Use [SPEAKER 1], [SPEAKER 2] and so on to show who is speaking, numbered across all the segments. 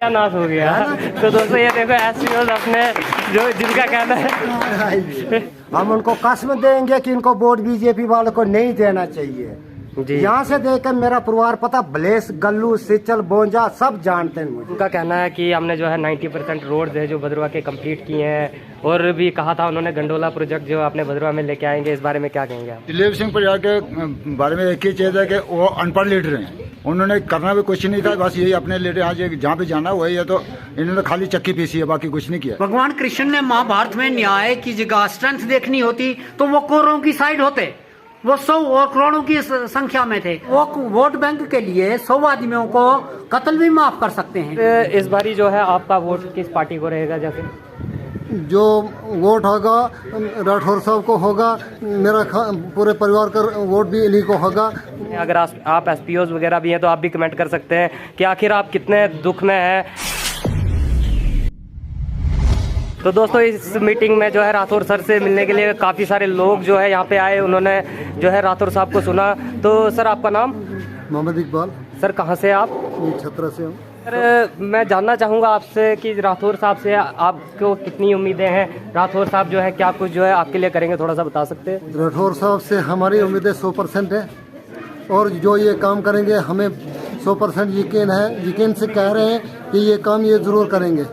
[SPEAKER 1] क्या नाश हो गया। तो दोस्तों ये देखो एसपीओ अपने जो जिनका कहना है
[SPEAKER 2] हम उनको कसम देंगे कि इनको वोट बीजेपी वालों को नहीं देना चाहिए।
[SPEAKER 1] जी।
[SPEAKER 2] यहाँ से देखकर मेरा परिवार पता ब्लेस गल्लू सिचल बोंजा सब जानते हैं मुझे।
[SPEAKER 1] उनका कहना है कि हमने जो है 90% रोड है जो भद्रवा के कंप्लीट किए हैं और भी कहा था उन्होंने गंडोला प्रोजेक्ट जो अपने भद्रवा में लेके आएंगे। इस बारे में क्या कहेंगे आप?
[SPEAKER 3] दिलीप सिंह परिवार के बारे में एक ही चीज है कि वो अनपढ़ लीडर हैं, उन्होंने करना भी कुछ नहीं था, बस यही अपने लीडर आज जहाँ पे जाना वही है, तो इन्होंने खाली चक्की पीसी है, बाकी कुछ नहीं किया।
[SPEAKER 4] भगवान कृष्ण ने महाभारत में न्याय की जगह स्ट्रेंथ देखनी होती तो वो करोड़ों की साइड होते, वो 100 और करोड़ों की संख्या में थे। वो वोट बैंक के लिए 100 आदमियों को कत्ल भी माफ कर सकते हैं।
[SPEAKER 1] इस बारी जो है आपका वोट किस पार्टी को रहेगा? जैसे
[SPEAKER 2] जो वोट होगा राठौर साहब को होगा, मेरा पूरे परिवार का वोट भी इन्हीं को होगा।
[SPEAKER 1] अगर आप एसपीओज वगैरह भी हैं तो आप भी कमेंट कर सकते हैं कि आखिर आप कितने दुख में हैं। तो दोस्तों इस मीटिंग में जो है राठौर सर से मिलने के लिए काफ़ी सारे लोग जो है यहाँ पे आए, उन्होंने जो है राठौर साहब को सुना। तो सर आपका नाम?
[SPEAKER 2] मोहम्मद इकबाल।
[SPEAKER 1] सर कहाँ से आप?
[SPEAKER 2] छत्रा से हूँ।
[SPEAKER 1] सर मैं जानना चाहूँगा आपसे कि राठौर साहब से आपको कितनी उम्मीदें हैं? राठौर साहब जो है क्या कुछ जो है आपके लिए करेंगे, थोड़ा सा बता सकते हैं?
[SPEAKER 2] राठौर साहब से हमारी उम्मीदें 100% है और जो ये काम करेंगे हमें 100% यकीन है, यकीन से कह रहे हैं कि ये काम ये ज़रूर करेंगे।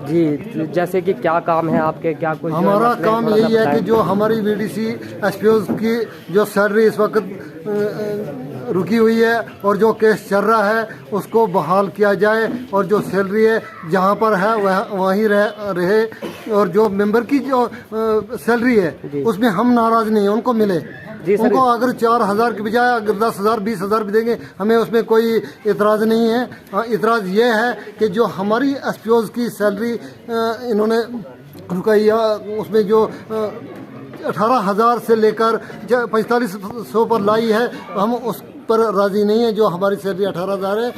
[SPEAKER 1] जी, जैसे कि क्या काम है आपके, क्या कुछ?
[SPEAKER 2] हमारा काम यही है कि जो हमारी वीडीसी एसपीओज की जो सैलरी इस वक्त रुकी हुई है और जो केस चल रहा है उसको बहाल किया जाए और जो सैलरी है जहाँ पर है वह वहीं रहे और जो मेंबर की जो सैलरी है उसमें हम नाराज नहीं है, उनको मिले। उनको अगर 4,000 के बजाय अगर 10,000 20,000 भी देंगे हमें उसमें कोई इतराज़ नहीं है। इतराज़ ये है कि जो हमारी एसपीओज की सैलरी इन्होंने रुकाई उसमें जो 18,000 से लेकर 4500 पर लाई है, हम उस पर राजी नहीं है। जो हमारी सैलरी 18,000 है,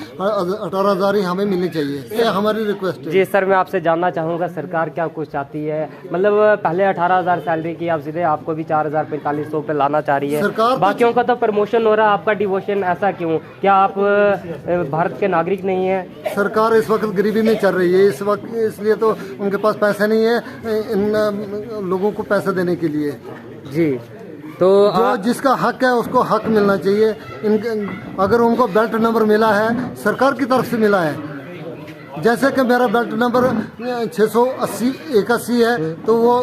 [SPEAKER 2] 18,000 ही हमें मिलनी चाहिए, ये हमारी रिक्वेस्ट है।
[SPEAKER 1] जी सर, मैं आपसे जानना चाहूँगा सरकार क्या कुछ चाहती है? मतलब पहले 18,000 सैलरी की, अब सीधे आपको भी 4,000 4500 पे लाना चाह रही है। सरकार बाकियों का तो प्रमोशन हो रहा है, आपका डिवोशन, ऐसा क्यों? क्या आप भारत के नागरिक नहीं है?
[SPEAKER 2] सरकार इस वक्त गरीबी में चल रही है इस वक्त, इसलिए तो उनके पास पैसे नहीं है इन लोगों को पैसा देने के लिए।
[SPEAKER 1] जी, तो
[SPEAKER 2] जो जिसका हक है उसको हक मिलना चाहिए। अगर उनको बेल्ट नंबर मिला है सरकार की तरफ से मिला है, जैसे कि मेरा बेल्ट नंबर 681 है तो वो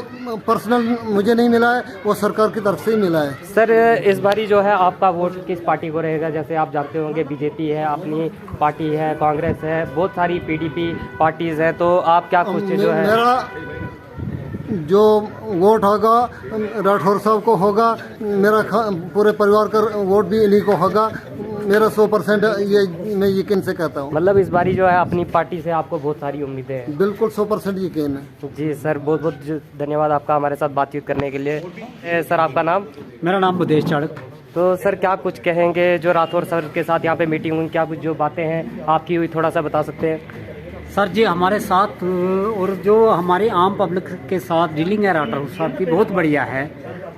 [SPEAKER 2] पर्सनल मुझे नहीं मिला है, वो सरकार की तरफ से ही मिला है।
[SPEAKER 1] सर इस बारी जो है आपका वोट किस पार्टी को रहेगा? जैसे आप जानते होंगे बीजेपी है, अपनी पार्टी है, कांग्रेस है, बहुत सारी पीडीपी पार्टीज है, तो आप क्या कुछ जो है?
[SPEAKER 2] मेरा जो वोट होगा राठौर साहब को होगा, मेरा पूरे परिवार का वोट भी इन्हीं को होगा। मेरा 100% ये मैं यकीन से कहता हूँ।
[SPEAKER 1] मतलब इस बारी जो है अपनी पार्टी से आपको बहुत सारी उम्मीदें हैं?
[SPEAKER 2] बिल्कुल 100% यकीन है।
[SPEAKER 1] जी सर, बहुत बहुत धन्यवाद आपका हमारे साथ बातचीत करने के लिए। सर आपका नाम?
[SPEAKER 4] मेरा नाम बुदेश चाड़क।
[SPEAKER 1] तो सर क्या कुछ कहेंगे जो राठौर सर के साथ यहाँ पे मीटिंग हुई, क्या कुछ जो बातें हैं आपकी हुई, थोड़ा सा बता सकते हैं?
[SPEAKER 4] सर जी हमारे साथ और जो हमारी आम पब्लिक के साथ डीलिंग है राठौर साहब की बहुत बढ़िया है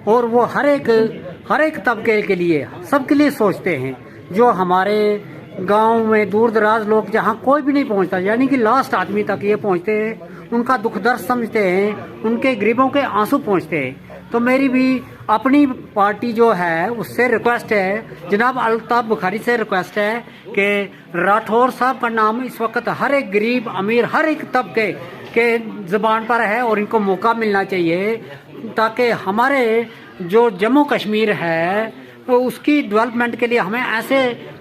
[SPEAKER 4] और वो हर एक तबके के लिए, सबके लिए सोचते हैं। जो हमारे गांव में दूर दराज लोग जहां कोई भी नहीं पहुंचता, यानी कि लास्ट आदमी तक ये पहुंचते हैं, उनका दुख दर्द समझते हैं, उनके गरीबों के आंसू पहुंचते हैं। तो मेरी भी अपनी पार्टी जो है उससे रिक्वेस्ट है, जनाब अल्ताफ बुखारी से रिक्वेस्ट है कि राठौर साहब का नाम इस वक्त हर एक गरीब अमीर हर एक तबके के ज़बान पर है और इनको मौका मिलना चाहिए ताकि हमारे जो जम्मू कश्मीर है तो उसकी डेवलपमेंट के लिए हमें ऐसे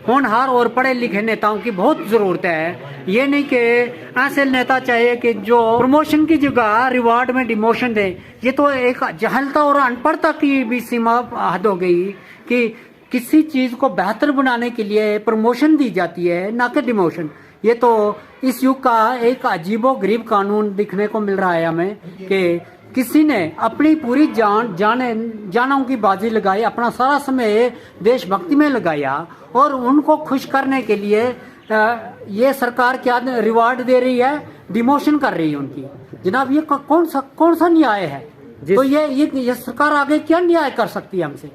[SPEAKER 4] होनहार और पढ़े लिखे नेताओं की बहुत ज़रूरत है। ये नहीं कि ऐसे नेता चाहिए कि जो प्रमोशन की जगह रिवार्ड में डिमोशन दे। ये तो एक जहलता और अनपढ़ता की भी सीमा हद हो गई कि किसी चीज़ को बेहतर बनाने के लिए प्रमोशन दी जाती है, ना कि डिमोशन। ये तो इस युग का एक अजीबो गरीब कानून दिखने को मिल रहा है हमें कि किसी ने अपनी पूरी जानों की बाजी लगाई, अपना सारा समय देशभक्ति में लगाया और उनको खुश करने के लिए ये सरकार क्या रिवार्ड दे रही है, डिमोशन कर रही है उनकी। जनाब ये कौन सा न्याय है? तो ये सरकार आगे क्या न्याय कर सकती है हमसे?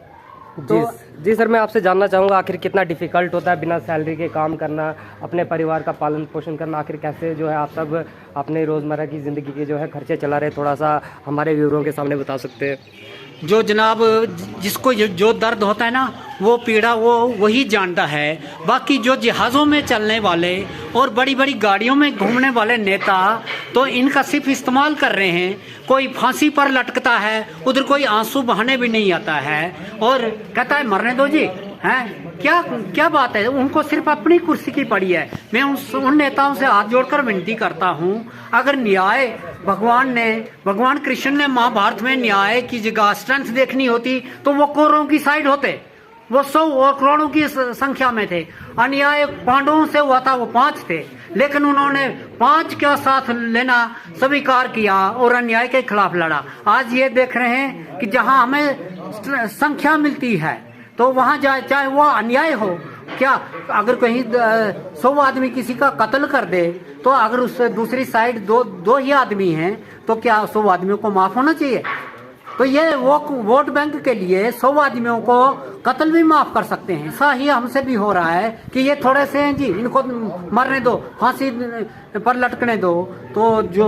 [SPEAKER 4] तो
[SPEAKER 1] जी सर, मैं आपसे जानना चाहूँगा आखिर कितना डिफ़िकल्ट होता है बिना सैलरी के काम करना, अपने परिवार का पालन पोषण करना, आखिर कैसे जो है आप सब अपने रोज़मर्रा की ज़िंदगी के जो है खर्चे चला रहे, थोड़ा सा हमारे व्यूअरों के सामने बता सकते हैं?
[SPEAKER 4] जो जनाब जिसको जो दर्द होता है ना, वो पीड़ा वो वही जानता है। बाकी जो जहाज़ों में चलने वाले और बड़ी बड़ी गाड़ियों में घूमने वाले नेता तो इनका सिर्फ इस्तेमाल कर रहे हैं। कोई फांसी पर लटकता है, उधर कोई आंसू बहाने भी नहीं आता है और कहता है मरने दो जी, हैं क्या क्या बात है। उनको सिर्फ अपनी कुर्सी की पड़ी है। मैं उन नेताओं से हाथ जोड़कर विनती करता हूँ, अगर न्याय भगवान कृष्ण ने महाभारत में न्याय की जगह स्ट्रेंथ देखनी होती तो वो कौरवों की साइड होते, वो 100 और करोड़ों की संख्या में थे। अन्याय पांडवों से हुआ था, वो 5 थे, लेकिन उन्होंने 5 का साथ लेना स्वीकार किया और अन्याय के खिलाफ लड़ा। आज ये देख रहे हैं कि जहां हमें संख्या मिलती है तो वहां जाए, चाहे वो अन्याय हो। क्या अगर कहीं 100 आदमी किसी का कत्ल कर दे तो अगर उस दूसरी साइड दो ही आदमी हैं तो क्या 100 आदमियों को माफ होना चाहिए? तो ये वो वोट बैंक के लिए 100 आदमियों को कत्ल भी माफ कर सकते हैं। ऐसा ही हमसे भी हो रहा है कि ये थोड़े से हैं जी, इनको मरने दो, फांसी पर लटकने दो। तो जो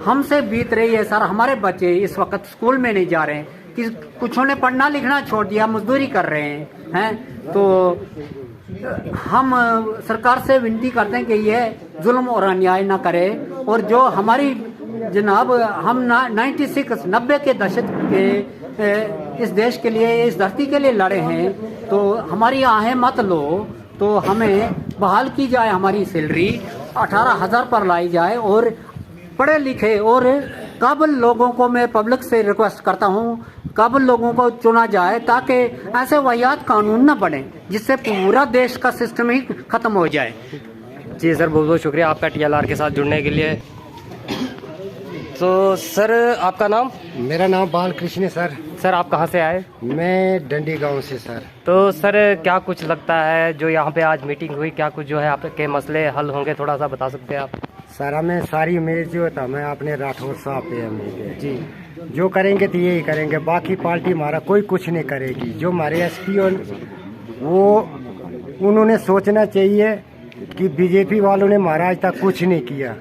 [SPEAKER 4] हमसे बीत रही है सर, हमारे बच्चे इस वक्त स्कूल में नहीं जा रहे हैं, कि कुछ ने पढ़ना लिखना छोड़ दिया, मजदूरी कर रहे हैं। तो हम सरकार से विनती करते हैं कि ये जुल्म और अन्याय ना करे। और जो हमारी जनाब हम 90 के दशक के इस देश के लिए, इस धरती के लिए लड़े हैं, तो हमारी आहें मत लो। तो हमें बहाल की जाए, हमारी सैलरी 18,000 पर लाई जाए और पढ़े लिखे और काबिल लोगों को मैं पब्लिक से रिक्वेस्ट करता हूँ, काबिल लोगों को चुना जाए ताकि ऐसे वाहियात कानून न बने जिससे पूरा देश का सिस्टम ही खत्म हो जाए।
[SPEAKER 1] जी सर, बहुत बहुत शुक्रिया आपका TLR के साथ जुड़ने के लिए। तो सर आपका नाम?
[SPEAKER 5] मेरा नाम बालकृष्ण है सर।
[SPEAKER 1] सर आप कहाँ से आए?
[SPEAKER 5] मैं डंडी गांव से सर।
[SPEAKER 1] तो सर क्या कुछ लगता है जो यहाँ पे आज मीटिंग हुई, क्या कुछ जो है आपके मसले हल होंगे, थोड़ा सा बता सकते हैं आप?
[SPEAKER 5] सर हमें सारी उम्मीद जो था, मैं अपने राठौर साहब पे उम्मीद है
[SPEAKER 1] जी,
[SPEAKER 5] जो करेंगे तो यही करेंगे, बाकी पार्टी हमारा कोई कुछ नहीं करेगी। जो हमारे SP वो उन्होंने सोचना चाहिए कि बीजेपी वालों ने हमारा आज तक कुछ नहीं किया,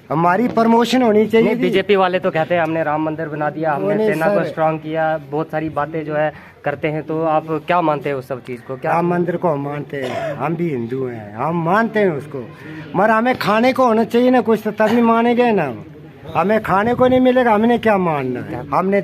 [SPEAKER 5] हमारी प्रमोशन होनी चाहिए।
[SPEAKER 1] बीजेपी वाले तो कहते हैं हमने राम मंदिर बना दिया, हमने सेना को स्ट्रांग किया, बहुत सारी बातें जो है करते हैं। तो आप क्या मानते हैं उस सब चीज़ को? क्या
[SPEAKER 5] राम मंदिर को हम मानते हैं, हम भी हिंदू हैं, हम मानते हैं उसको, मगर हमें खाने को होना चाहिए ना कुछ, तो तभी मानेंगे ना। हमें खाने को नहीं मिलेगा, हमने क्या मानना है? हमने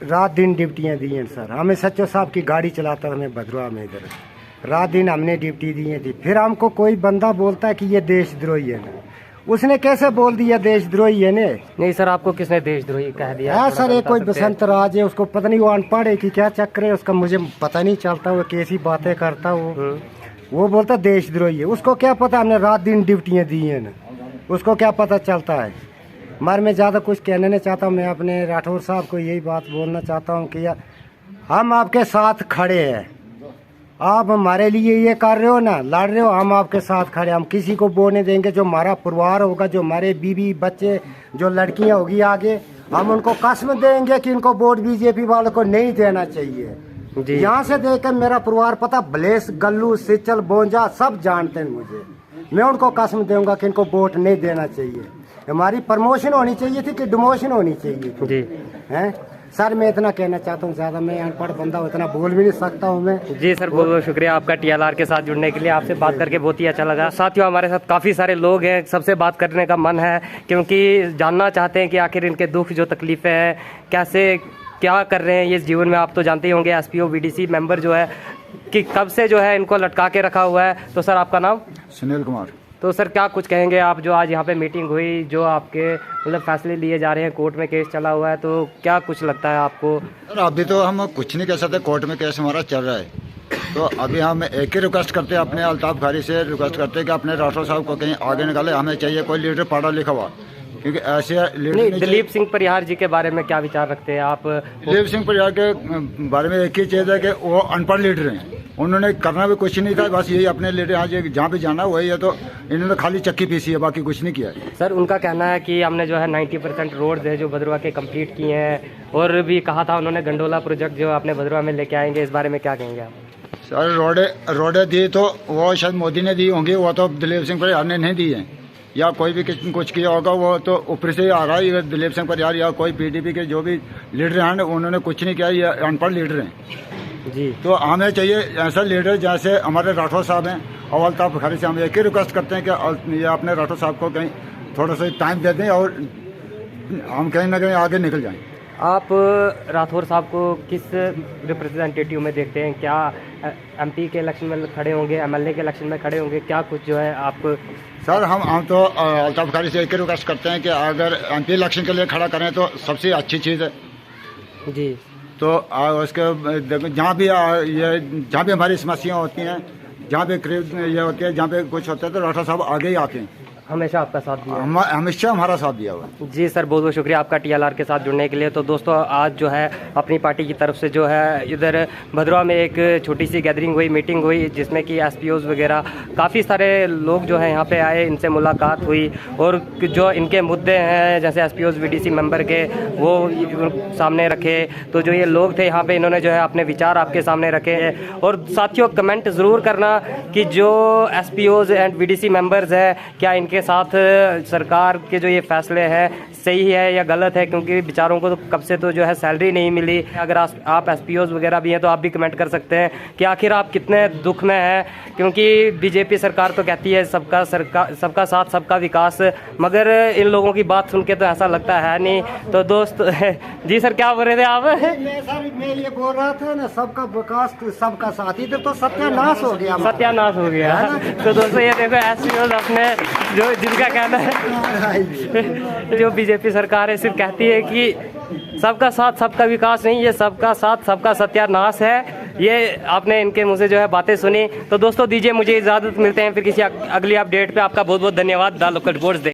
[SPEAKER 5] रात दिन ड्यूटियाँ दी हैं सर। हमें सच्चो साहब की गाड़ी चलाता हमें भद्रवा में, इधर रात दिन हमने ड्यूटी दी है। फिर हमको कोई बंदा बोलता है कि ये देशद्रोही है ना, उसने कैसे बोल दिया देशद्रोही है ने? नहीं
[SPEAKER 1] सर, आपको किसने देशद्रोही कह दिया?
[SPEAKER 5] हाँ सर, एक कोई बसंत राज है, उसको पता नहीं वो अनपढ़ है कि क्या चक्कर है उसका, मुझे पता नहीं चलता वो कैसी बातें करता वो बोलता देशद्रोही है। उसको क्या पता, हमने रात दिन ड्यूटियाँ दी हैं ना, उसको क्या पता चलता है। मगर मैं ज़्यादा कुछ कहना नहीं चाहता हूँ। मैं अपने राठौर साहब को यही बात बोलना चाहता हूँ कि हम आपके साथ खड़े हैं, आप हमारे लिए ये कर रहे हो ना, लड़ रहे हो, हम आपके साथ खड़े। हम किसी को बोलने देंगे, जो हमारा परिवार होगा, जो हमारे बीवी बच्चे, जो लड़कियां होगी आगे, हम उनको कसम देंगे कि इनको वोट बीजेपी वालों को नहीं देना चाहिए। यहाँ से देखकर मेरा परिवार पता, भलेस गल्लू सिचल बोंजा सब जानते हैं मुझे, मैं उनको कसम दूंगा कि इनको वोट नहीं देना चाहिए। हमारी प्रमोशन होनी चाहिए थी कि डिमोशन होनी चाहिए जी, हैं सर। मैं इतना कहना चाहता हूँ, ज़्यादा मैं अनपढ़ बंदा हूँ, इतना बोल भी नहीं सकता हूँ मैं।
[SPEAKER 1] जी सर, बहुत बहुत शुक्रिया आपका TLR के साथ जुड़ने के लिए। आपसे बात करके बहुत ही अच्छा लगा। साथियों, हमारे साथ काफ़ी सारे लोग हैं, सबसे बात करने का मन है, क्योंकि जानना चाहते हैं कि आखिर इनके दुख जो तकलीफ़ें हैं, कैसे क्या कर रहे हैं ये इस जीवन में। आप तो जानते ही होंगे SPO VDC मेंबर जो है कि कब से जो है इनको लटका के रखा हुआ है। तो सर आपका नाम?
[SPEAKER 3] सुनील कुमार।
[SPEAKER 1] तो सर क्या कुछ कहेंगे आप, जो आज यहाँ पे मीटिंग हुई, जो आपके मतलब फैसले लिए जा रहे हैं, कोर्ट में केस चला हुआ है, तो क्या कुछ लगता है आपको?
[SPEAKER 3] सर अभी तो हम कुछ नहीं कह सकते, कोर्ट में केस हमारा चल रहा है। तो अभी हम एक ही रिक्वेस्ट करते हैं, अपने अल्ताफ खारी से रिक्वेस्ट करते हैं कि अपने राठौर साहब को कहीं आगे निकाले। हमें चाहिए कोई लीडर पढ़ा लिखा हुआ, क्योंकि ऐसे लीडर।
[SPEAKER 1] दिलीप सिंह परिहार जी के बारे में क्या विचार रखते हैं आप?
[SPEAKER 3] दिलीप सिंह परिहार के बारे में एक ही चीज़ है कि वो अनपढ़ लीडर हैं, उन्होंने करना भी कुछ नहीं था, बस यही अपने लीडर आज जहाँ पे जाना वही है, तो इन्होंने खाली चक्की पीसी है, बाकी कुछ नहीं किया है।
[SPEAKER 1] सर उनका कहना है कि हमने जो है 90% रोड है जो भद्रवा के कंप्लीट किए हैं, और भी कहा था उन्होंने गंडोला प्रोजेक्ट जो अपने भद्रवा में लेके आएंगे, इस बारे में क्या कहेंगे आप?
[SPEAKER 3] सर रोडे दी तो वो शायद मोदी ने दी होंगी, वो तो दिलीप सिंह परिहार ने नहीं दी है, या कोई भी कुछ किया होगा, वो तो ऊपर से ही आ रहा है। ये दिलीप सिंह परिहार या कोई पीडीपी के जो भी लीडर हैं उन्होंने कुछ नहीं किया, ये अनपढ़ लीडर हैं
[SPEAKER 1] जी।
[SPEAKER 3] तो हमें चाहिए ऐसा लीडर जैसे हमारे राठौर साहब हैं। और अल्ताफ बुखारी से हम एक ही रिक्वेस्ट करते हैं कि ये अपने राठौर साहब को कहीं थोड़ा सा टाइम दे दें और हम कहीं ना कहीं आगे निकल जाएं।
[SPEAKER 1] आप राठौर साहब को किस रिप्रेजेंटेटिव में देखते हैं? क्या एमपी के इलेक्शन में खड़े होंगे, एमएलए के इलेक्शन में खड़े होंगे? क्या कुछ जो है आपको?
[SPEAKER 3] सर हम तो अल्ताफ बुखारी से एक ही रिक्वेस्ट करते हैं कि अगर एमपी इलेक्शन के लिए खड़ा करें तो सबसे अच्छी चीज़ है
[SPEAKER 1] जी।
[SPEAKER 3] तो उसके जहाँ भी हमारी समस्याएं होती हैं, जहाँ पे ये होती है, जहाँ पे कुछ होता है तो राठौर साहब आगे ही आते हैं,
[SPEAKER 1] हमेशा आपका साथ दिया,
[SPEAKER 3] हमेशा हमारा साथ दिया हुआ है।
[SPEAKER 1] जी सर, बहुत बहुत शुक्रिया आपका टीएलआर के साथ जुड़ने के लिए। तो दोस्तों आज जो है अपनी पार्टी की तरफ से जो है इधर भद्रवा में एक छोटी सी गैदरिंग हुई, मीटिंग हुई, जिसमें कि एसपीओज़ वगैरह काफ़ी सारे लोग जो है यहाँ पे आए, इनसे मुलाकात हुई और जो इनके मुद्दे हैं जैसे एसपीओज़ वीडीसी मेंबर के वो सामने रखे। तो जो ये लोग थे यहाँ पे इन्होंने जो है अपने विचार आपके सामने रखे। और साथियों कमेंट ज़रूर करना कि जो एसपीओज़ एंड वीडीसी मेंबर्स हैं क्या इनके के साथ सरकार के जो ये फैसले हैं सही है या गलत है, क्योंकि बेचारों को तो कब से तो जो है सैलरी नहीं मिली। अगर आप एसपीओज़ वगैरह भी हैं तो आप भी कमेंट कर सकते हैं कि आखिर आप कितने दुख में हैं, क्योंकि बीजेपी सरकार तो कहती है सबका साथ सबका विकास, मगर इन लोगों की बात सुन के तो ऐसा लगता है नहीं। तो दोस्त जी सर क्या बोल रहे थे आप?
[SPEAKER 5] मैं ये बोल रहा था ना, सबका विकास सबका साथ, इधर तो सत्यानाश हो गया,
[SPEAKER 1] सत्यानाश हो गया। तो दोस्तों ये देखो एसपीओज़ अपने जो जिनका कहना है जो बीजेपी सरकार है सिर्फ कहती है कि सबका साथ सबका विकास नहीं, ये सबका साथ सबका सत्यानाश है। ये आपने इनके मुंह से जो है बातें सुनी। तो दोस्तों दीजिए मुझे इजाज़त, मिलते हैं फिर किसी अगली अपडेट पे। आपका बहुत बहुत धन्यवाद द लोकल रिपोर्ट्स।